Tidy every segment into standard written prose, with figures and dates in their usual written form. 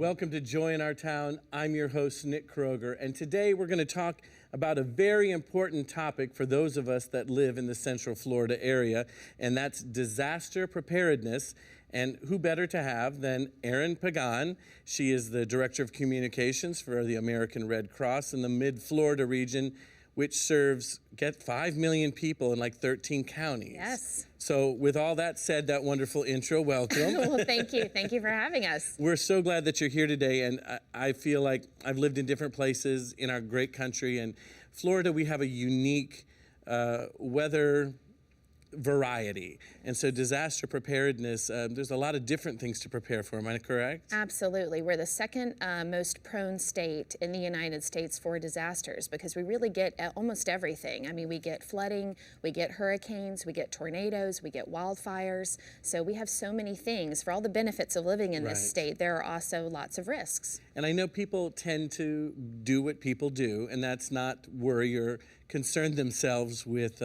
Welcome to Joy in Our Town. I'm your host, Nick Kroger, and today we're going to talk about a very important topic for those of us that live in the Central Florida area, and that's disaster preparedness. And who better to have than Erin Pagan? She is the Director of Communications for the American Red Cross in the Mid-Florida region, which serves, 5 million people in like 13 counties. Yes. So with all that said, that wonderful intro, welcome. Well, thank you. Thank you for having us. We're so glad that you're here today, and I feel like I've lived in different places in our great country, and Florida, we have a unique weather variety. And so disaster preparedness, there's a lot of different things to prepare for, am I correct? Absolutely. We're the second most prone state in the United States for disasters because we really get almost everything. I mean, we get flooding, we get hurricanes, we get tornadoes, we get wildfires. So we have so many things. For all the benefits of living in this state, there are also lots of risks. And I know people tend to do what people do, and that's not worry or concern themselves with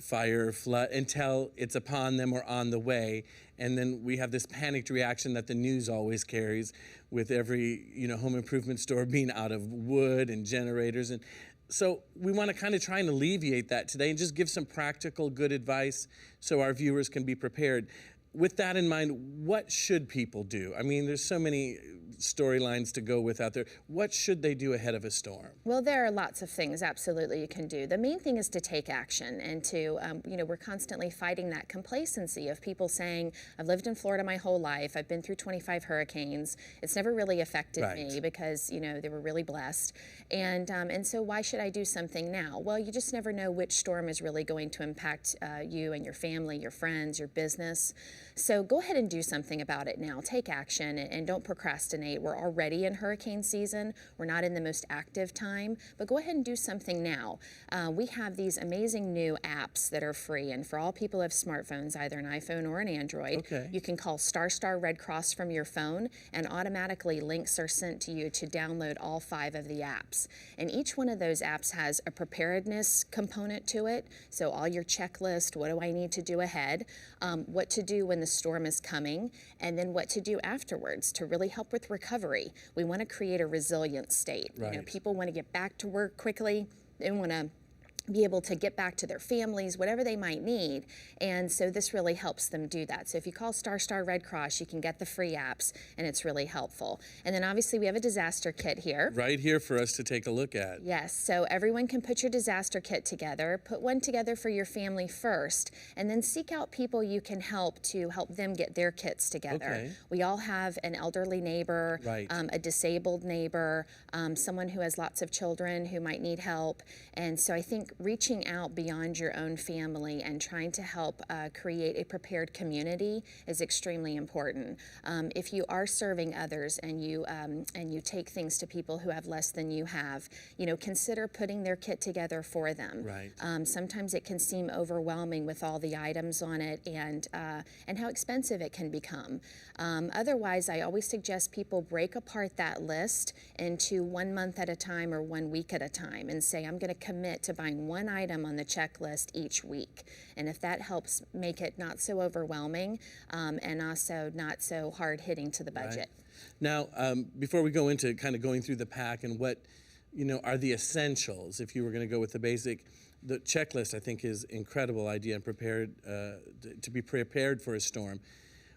fire, flood, until it's upon them or on the way. And then we have this panicked reaction that the news always carries with every, home improvement store being out of wood and generators. And so we want to kind of try and alleviate that today and just give some practical good advice so our viewers can be prepared. With that in mind, what should people do? I mean, there's so many storylines to go with out there. What should they do ahead of a storm? Well, there are lots of things absolutely you can do. The main thing is to take action and to, we're constantly fighting that complacency of people saying, I've lived in Florida my whole life. I've been through 25 hurricanes. It's never really affected me because, they were really blessed. And so why should I do something now? Well, you just never know which storm is really going to impact you and your family, your friends, your business. So go ahead and do something about it now. Take action and don't procrastinate. We're already in hurricane season. We're not in the most active time, but go ahead and do something now. We have these amazing new apps that are free, and for all people who have smartphones, either an iPhone or an Android, you can call Star Red Cross from your phone, and automatically links are sent to you to download all 5 of the apps. And each one of those apps has a preparedness component to it, so all your checklist, what do I need to do ahead, what to do when the storm is coming, and then what to do afterwards to really help with recovery. We want to create a resilient state. People want to get back to work quickly. They want to be able to get back to their families, whatever they might need. And so this really helps them do that. So if you call Star Red Cross, you can get the free apps, and it's really helpful. And then obviously we have a disaster kit here. Right here for us to take a look at. Yes, so everyone can put your disaster kit together. Put one together for your family first, and then seek out people you can help to help them get their kits together. We all have an elderly neighbor, a disabled neighbor, someone who has lots of children who might need help. And so I think reaching out beyond your own family and trying to help create a prepared community is extremely important. If you are serving others and you take things to people who have less than you have, consider putting their kit together for them. Sometimes it can seem overwhelming with all the items on it and how expensive it can become. Otherwise, I always suggest people break apart that list into 1 month at a time or 1 week at a time and say, I'm going to commit to buying one item on the checklist each week. And if that helps make it not so overwhelming and also not so hard hitting to the budget. Now, before we go into kind of going through the pack and what, are the essentials, if you were going to go with the basic, the checklist I think is an incredible idea and to be prepared for a storm.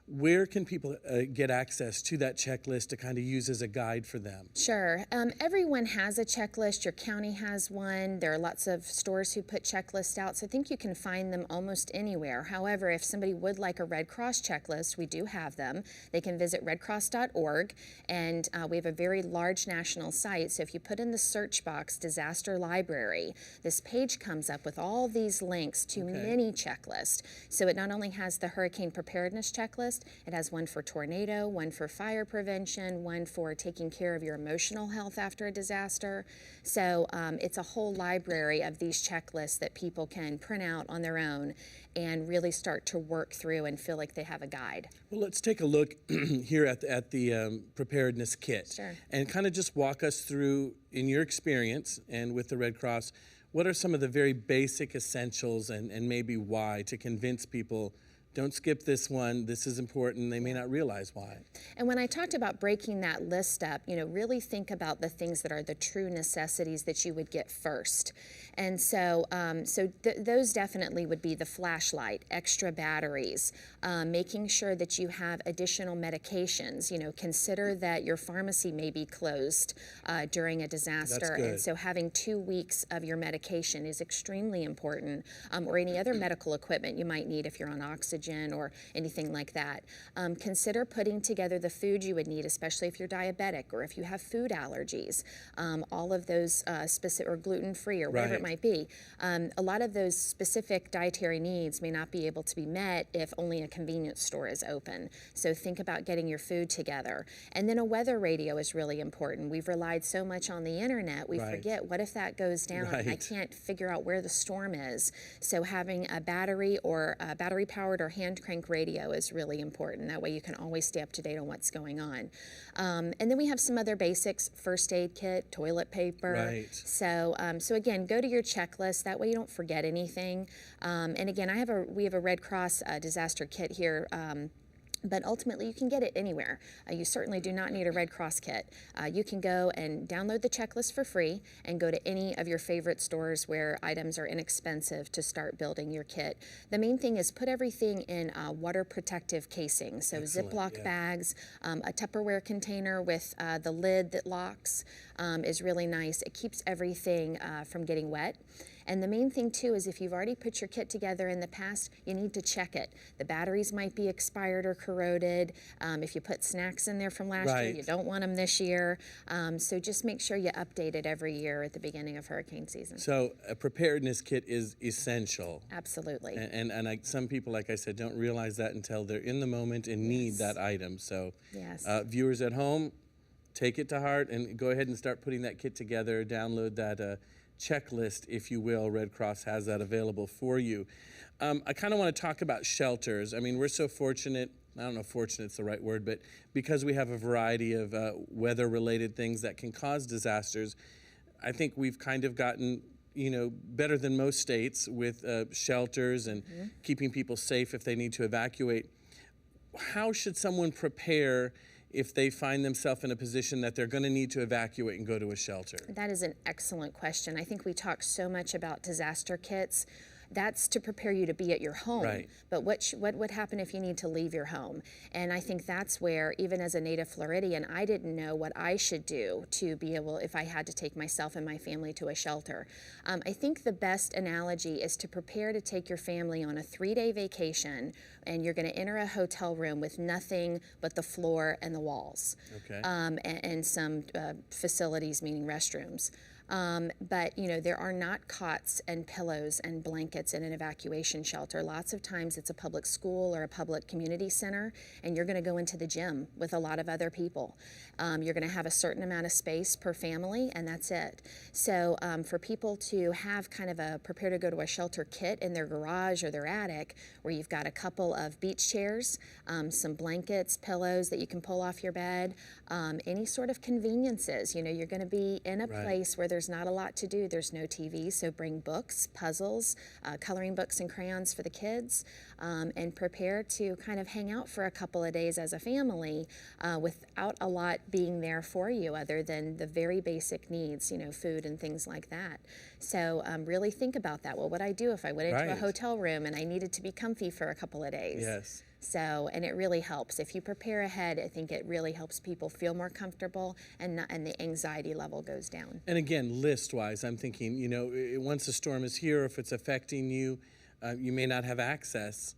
Where can people get access to that checklist to kind of use as a guide for them? Sure. Everyone has a checklist. Your county has one. There are lots of stores who put checklists out, so I think you can find them almost anywhere. However, if somebody would like a Red Cross checklist, we do have them. They can visit redcross.org, and we have a very large national site, so if you put in the search box Disaster Library, this page comes up with all these links to many checklists. So it not only has the hurricane preparedness checklist, it has one for tornado, one for fire prevention, one for taking care of your emotional health after a disaster. So it's a whole library of these checklists that people can print out on their own and really start to work through and feel like they have a guide. Well, let's take a look here at the preparedness kit. Sure. And kind of just walk us through, in your experience and with the Red Cross, what are some of the very basic essentials and maybe why to convince people don't skip this one. This is important. They may not realize why. And when I talked about breaking that list up, really think about the things that are the true necessities that you would get first. And so, those definitely would be the flashlight, extra batteries, making sure that you have additional medications. Consider that your pharmacy may be closed during a disaster. That's good. And so having 2 weeks of your medication is extremely important, or any other medical equipment you might need if you're on oxygen or anything like that. Consider putting together the food you would need, especially if you're diabetic or if you have food allergies. All of those specific, or gluten-free, or whatever it might be. A lot of those specific dietary needs may not be able to be met if only a convenience store is open. So think about getting your food together. And then a weather radio is really important. We've relied so much on the internet, we forget, what if that goes down and I can't figure out where the storm is? So having a battery, or a battery-powered or hand-crank radio is really important. That way you can always stay up to date on what's going on. And then we have some other basics: first aid kit, toilet paper. Right. So again, go to your checklist. That way you don't forget anything. And again, we have a Red Cross disaster kit here. But ultimately, you can get it anywhere. You certainly do not need a Red Cross kit. You can go and download the checklist for free and go to any of your favorite stores where items are inexpensive to start building your kit. The main thing is put everything in water protective casing. So Ziploc bags, a Tupperware container with the lid that locks is really nice. It keeps everything from getting wet. And the main thing too is if you've already put your kit together in the past, you need to check it. The batteries might be expired or corroded. If you put snacks in there from last year, you don't want them this year. So just make sure you update it every year at the beginning of hurricane season. So a preparedness kit is essential. Absolutely. And some people, like I said, don't realize that until they're in the moment and need that item. So viewers at home, take it to heart and go ahead and start putting that kit together. Download that checklist, if you will. Red Cross has that available for you. I kind of want to talk about shelters. I mean, we're so fortunate. I don't know if fortunate's the right word, but because we have a variety of weather-related things that can cause disasters, I think we've kind of gotten better than most states with shelters and keeping people safe if they need to evacuate. How should someone prepare if they find themselves in a position that they're going to need to evacuate and go to a shelter? That is an excellent question. I think we talk so much about disaster kits. That's to prepare you to be at your home. Right. But what would happen if you need to leave your home? And I think that's where, even as a native Floridian, I didn't know what I should do to be able, if I had to take myself and my family to a shelter. I think the best analogy is to prepare to take your family on a 3-day vacation, and you're going to enter a hotel room with nothing but the floor and the walls. Okay. And some facilities, meaning restrooms. But there are not cots and pillows and blankets in an evacuation shelter. Lots of times it's a public school or a public community center, and you're going to go into the gym with a lot of other people. You're going to have a certain amount of space per family, and that's it. So for people to have kind of a prepare to go to a shelter kit in their garage or their attic, where you've got a couple of beach chairs, some blankets, pillows that you can pull off your bed, any sort of conveniences. You're going to be in a place where there's not a lot to do. There's no TV, so bring books, puzzles, coloring books and crayons for the kids, and prepare to kind of hang out for a couple of days as a family without a lot being there for you other than the very basic needs, food and things like that. So really think about that. Well, what would I do if I went into a hotel room and I needed to be comfy for a couple of days? Yes. So, and it really helps. If you prepare ahead, I think it really helps people feel more comfortable, and the anxiety level goes down. And again, list-wise, I'm thinking, once a storm is here, if it's affecting you, you may not have access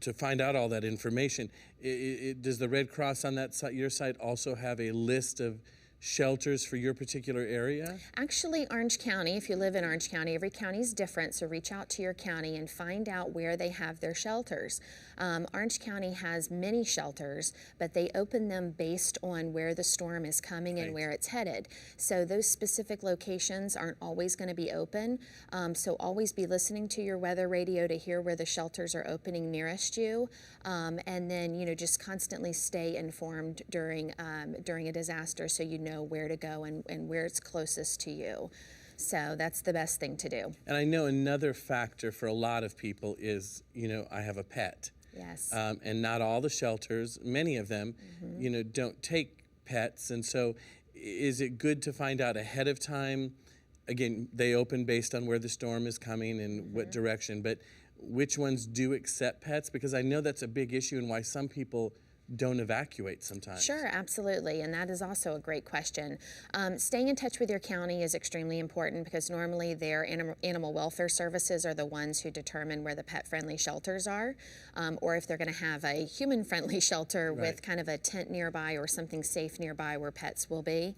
to find out all that information. Does the Red Cross on that site, your site, also have a list of shelters for your particular area? Actually, Orange County, if you live in Orange County, every county is different, so reach out to your county and find out where they have their shelters. Orange County has many shelters, but they open them based on where the storm is coming and where it's headed. So those specific locations aren't always going to be open, so always be listening to your weather radio to hear where the shelters are opening nearest you, and then just constantly stay informed during a disaster, so you know where to go and where it's closest to you. So that's the best thing to do. And I know another factor for a lot of people is, I have a pet. Yes. And not all the shelters, many of them, don't take pets. And so is it good to find out ahead of time? Again, they open based on where the storm is coming and what direction, but which ones do accept pets? Because I know that's a big issue and why some people don't evacuate sometimes. Sure, absolutely, and that is also a great question. Staying in touch with your county is extremely important because normally their animal welfare services are the ones who determine where the pet-friendly shelters are, or if they're going to have a human-friendly shelter with kind of a tent nearby or something safe nearby where pets will be.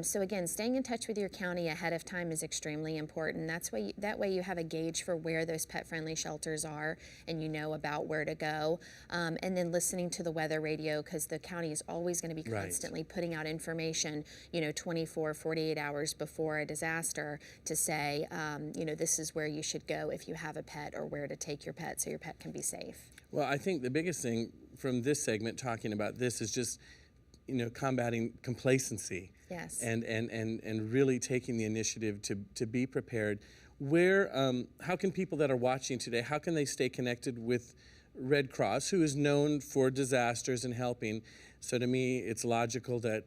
So again, staying in touch with your county ahead of time is extremely important. That way you have a gauge for where those pet-friendly shelters are and you know about where to go. And then listening to the weather radio, because the county is always going to be constantly putting out information, 24, 48 hours before a disaster to say, this is where you should go if you have a pet or where to take your pet so your pet can be safe. Well, I think the biggest thing from this segment talking about this is just, combating complacency. Yes. And really taking the initiative to be prepared. How can people that are watching today, how can they stay connected with Red Cross, who is known for disasters and helping? So to me, it's logical that,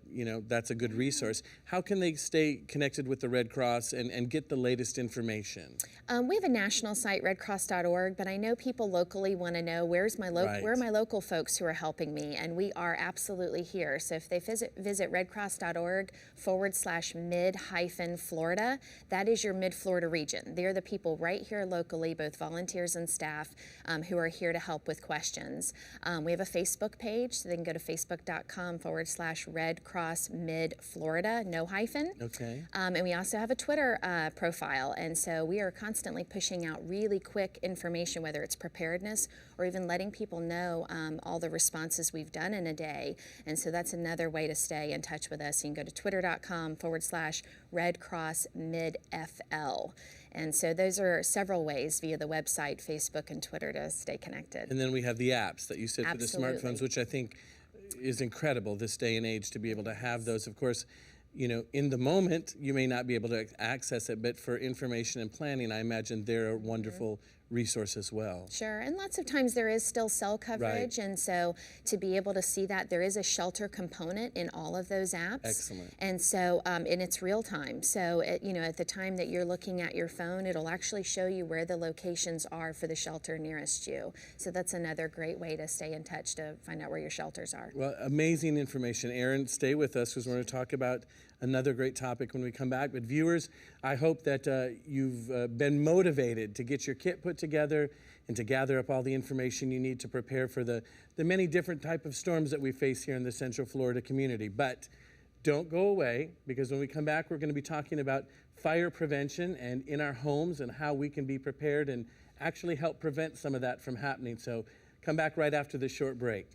that's a good resource. How can they stay connected with the Red Cross and get the latest information? We have a national site, redcross.org, but I know people locally want to know where are my local folks who are helping me, and we are absolutely here. So if they visit redcross.org/mid-Florida, that is your mid-Florida region. They're the people right here locally, both volunteers and staff, who are here to help with questions. We have a Facebook page, so they can go to facebook.com/Red Cross Mid Florida, no hyphen. Okay. And we also have a Twitter profile, and so we are constantly pushing out really quick information, whether it's preparedness or even letting people know all the responses we've done in a day. And so that's another way to stay in touch with us. You can go to twitter.com/Red Cross Mid FL. And so those are several ways via the website, Facebook, and Twitter to stay connected. And then we have the apps that you said for the Absolutely. smartphones, which I think is incredible this day and age to be able to have those. Of course, in the moment, you may not be able to access it, but for information and planning, I imagine they're a wonderful resource as well. Sure, and lots of times there is still cell coverage, and so to be able to see that, there is a shelter component in all of those apps. Excellent. And so, and it's real time. So, at the time that you're looking at your phone, it'll actually show you where the locations are for the shelter nearest you. So that's another great way to stay in touch to find out where your shelters are. Well, amazing information. Aaron, stay with us because we're going to talk about another great topic when we come back. But viewers, I hope that you've been motivated to get your kit put together and to gather up all the information you need to prepare for the many different type of storms that we face here in the Central Florida community. But don't go away, because when we come back, we're going to be talking about fire prevention and in our homes and how we can be prepared and actually help prevent some of that from happening. So come back right after this short break.